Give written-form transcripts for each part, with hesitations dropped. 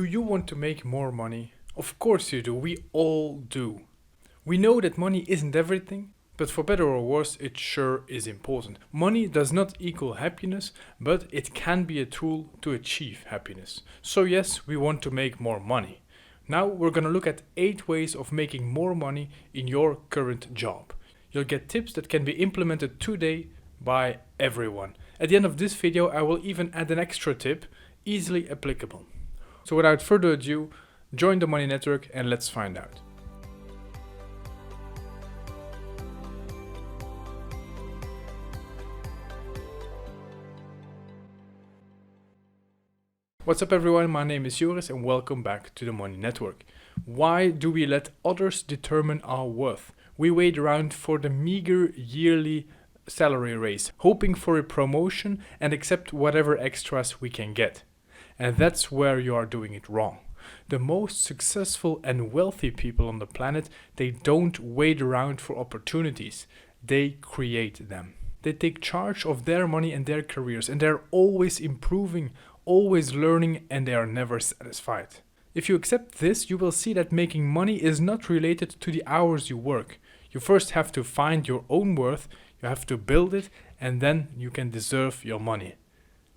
Do you want to make more money? Of course you do, we all do. We know that money isn't everything, but for better or worse, it sure is important. Money does not equal happiness, but it can be a tool to achieve happiness. So yes, we want to make more money. Now we're gonna look at 8 ways of making more money in your current job. You'll get tips that can be implemented today by everyone. At the end of this video, I will even add an extra tip, easily applicable. So without further ado, join the Money Network and let's find out. What's up everyone, my name is Joris and welcome back to the Money Network. Why do we let others determine our worth? We wait around for the meager yearly salary raise, hoping for a promotion and accept whatever extras we can get. And that's where you are doing it wrong. The most successful and wealthy people on the planet, they don't wait around for opportunities. They create them. They take charge of their money and their careers, and they're always improving, always learning, and they are never satisfied. If you accept this, you will see that making money is not related to the hours you work. You first have to find your own worth, you have to build it, and then you can deserve your money.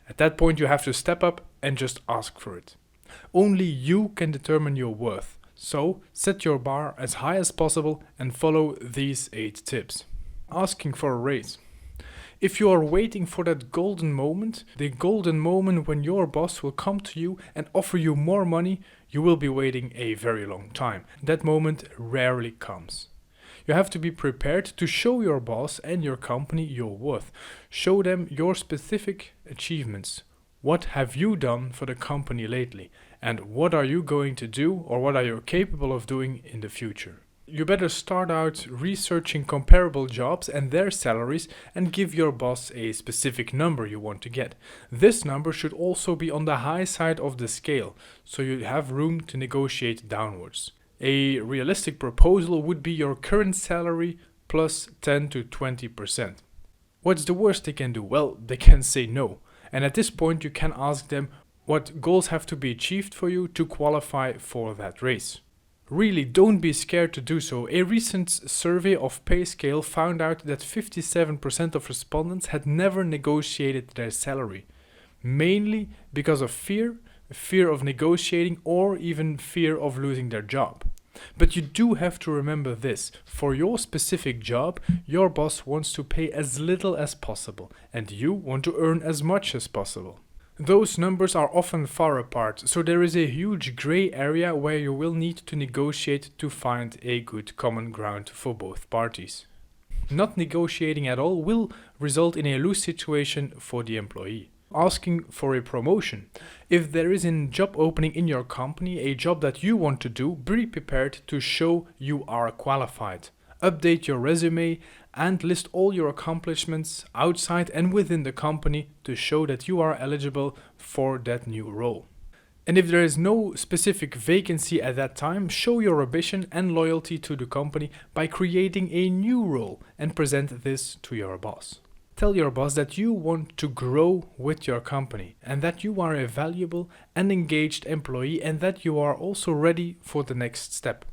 At that point, you have to step up and just ask for it. Only you can determine your worth. So set your bar as high as possible and follow these 8 tips. Asking for a raise. If you are waiting for that golden moment, the golden moment when your boss will come to you and offer you more money, you will be waiting a very long time. That moment rarely comes. You have to be prepared to show your boss and your company your worth. Show them your specific achievements. What have you done for the company lately? And what are you going to do, or what are you capable of doing in the future? You better start out researching comparable jobs and their salaries and give your boss a specific number you want to get. This number should also be on the high side of the scale, so you have room to negotiate downwards. A realistic proposal would be your current salary plus 10 to 20%. What's the worst they can do? Well, they can say no. And at this point you can ask them what goals have to be achieved for you to qualify for that raise. Really, don't be scared to do so. A recent survey of PayScale found out that 57% of respondents had never negotiated their salary, mainly because of fear of negotiating, or even fear of losing their job. But you do have to remember this: for your specific job, your boss wants to pay as little as possible, and you want to earn as much as possible. Those numbers are often far apart, so there is a huge gray area where you will need to negotiate to find a good common ground for both parties. Not negotiating at all will result in a lose situation for the employee. Asking for a promotion. If there is a job opening in your company, a job that you want to do, be prepared to show you are qualified. Update your resume and list all your accomplishments outside and within the company to show that you are eligible for that new role. And if there is no specific vacancy at that time, show your ambition and loyalty to the company by creating a new role and present this to your boss. Tell your boss that you want to grow with your company and that you are a valuable and engaged employee and that you are also ready for the next step.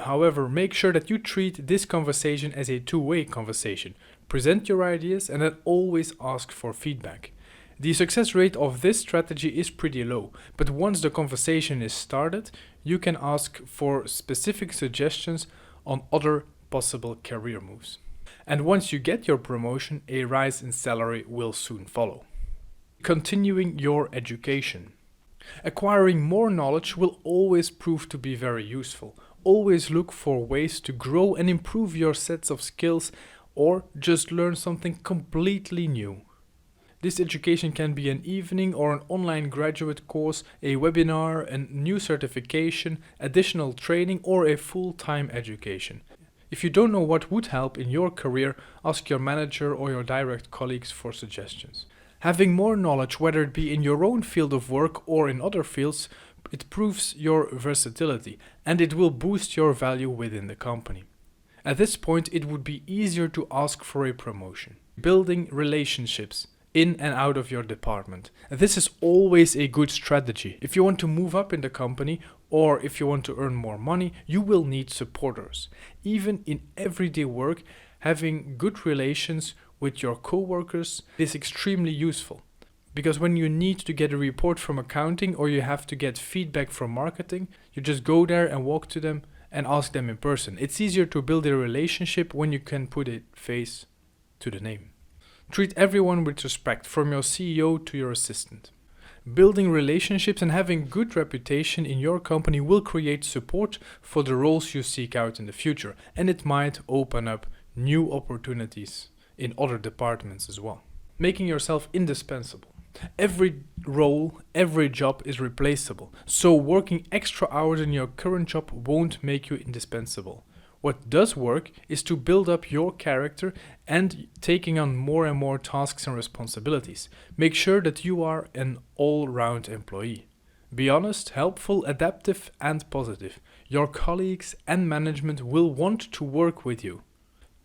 However, make sure that you treat this conversation as a two-way conversation. Present your ideas and then always ask for feedback. The success rate of this strategy is pretty low, but once the conversation is started, you can ask for specific suggestions on other possible career moves. And once you get your promotion, a rise in salary will soon follow. Continuing your education. Acquiring more knowledge will always prove to be very useful. Always look for ways to grow and improve your sets of skills, or just learn something completely new. This education can be an evening or an online graduate course, a webinar, a new certification, additional training, or a full-time education. If you don't know what would help in your career, ask your manager or your direct colleagues for suggestions. Having more knowledge, whether it be in your own field of work or in other fields, it proves your versatility and it will boost your value within the company. At this point, it would be easier to ask for a promotion. Building relationships in and out of your department. This is always a good strategy. If you want to move up in the company or if you want to earn more money, you will need supporters. Even in everyday work, having good relations with your coworkers is extremely useful. Because when you need to get a report from accounting or you have to get feedback from marketing, you just go there and walk to them and ask them in person. It's easier to build a relationship when you can put a face to the name. Treat everyone with respect, from your CEO to your assistant. Building relationships and having good reputation in your company will create support for the roles you seek out in the future, and it might open up new opportunities in other departments as well. Making yourself indispensable. Every role, every job is replaceable, so working extra hours in your current job won't make you indispensable. What does work is to build up your character and taking on more and more tasks and responsibilities. Make sure that you are an all-round employee. Be honest, helpful, adaptive, and positive. Your colleagues and management will want to work with you.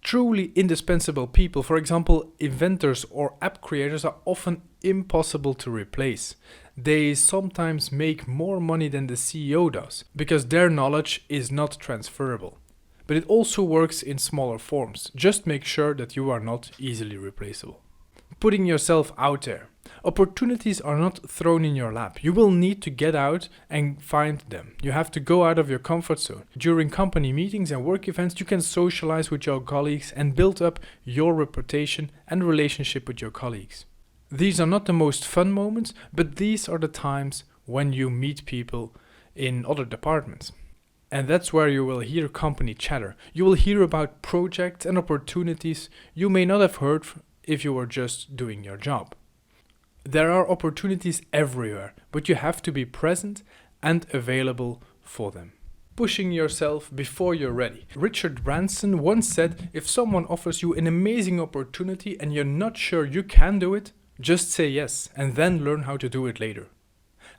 Truly indispensable people, for example, inventors or app creators, are often impossible to replace. They sometimes make more money than the CEO does, because their knowledge is not transferable. But it also works in smaller forms. Just make sure that you are not easily replaceable. Putting yourself out there. Opportunities are not thrown in your lap. You will need to get out and find them. You have to go out of your comfort zone. During company meetings and work events, you can socialize with your colleagues and build up your reputation and relationship with your colleagues. These are not the most fun moments, but these are the times when you meet people in other departments. And that's where you will hear company chatter. You will hear about projects and opportunities you may not have heard if you were just doing your job. There are opportunities everywhere, but you have to be present and available for them. Pushing yourself before you're ready. Richard Branson once said, if someone offers you an amazing opportunity and you're not sure you can do it, just say yes and then learn how to do it later.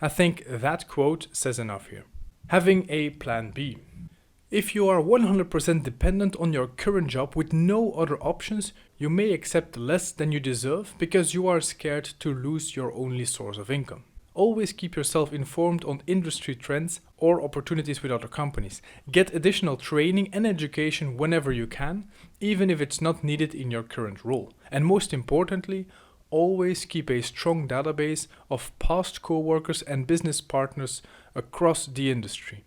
I think that quote says enough here. Having a plan B. If you are 100% dependent on your current job with no other options, you may accept less than you deserve because you are scared to lose your only source of income. Always keep yourself informed on industry trends or opportunities with other companies. Get additional training and education whenever you can, even if it's not needed in your current role. And most importantly, always keep a strong database of past co-workers and business partners across the industry.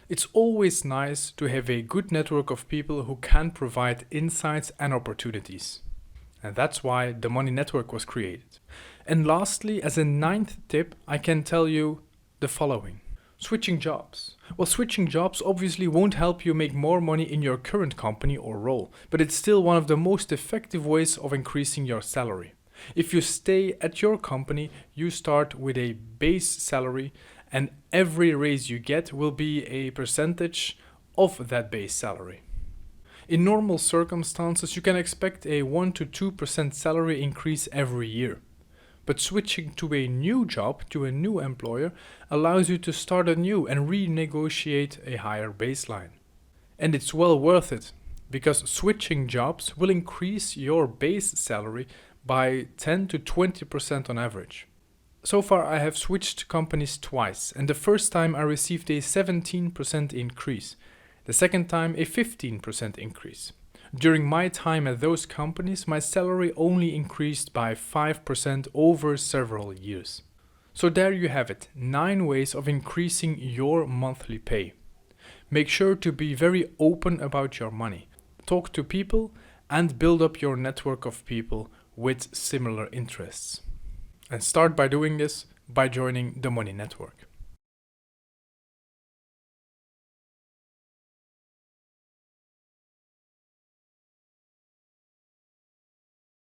It's always nice to have a good network of people who can provide insights and opportunities. And that's why the Money Network was created. And lastly, as a 9th tip, I can tell you the following. Switching jobs. Well, switching jobs obviously won't help you make more money in your current company or role, but it's still one of the most effective ways of increasing your salary. If you stay at your company, you start with a base salary, and every raise you get will be a percentage of that base salary. In normal circumstances, you can expect a 1 to 2% salary increase every year. But switching to a new job, to a new employer, allows you to start anew and renegotiate a higher baseline. And it's well worth it, because switching jobs will increase your base salary by 10 to 20% on average. So far I have switched companies twice, and the first time I received a 17% increase, the second time a 15% increase. During my time at those companies, my salary only increased by 5% over several years. So there you have it, 9 ways of increasing your monthly pay. Make sure to be very open about your money. Talk to people and build up your network of people with similar interests. And start by doing this by joining the Money Network.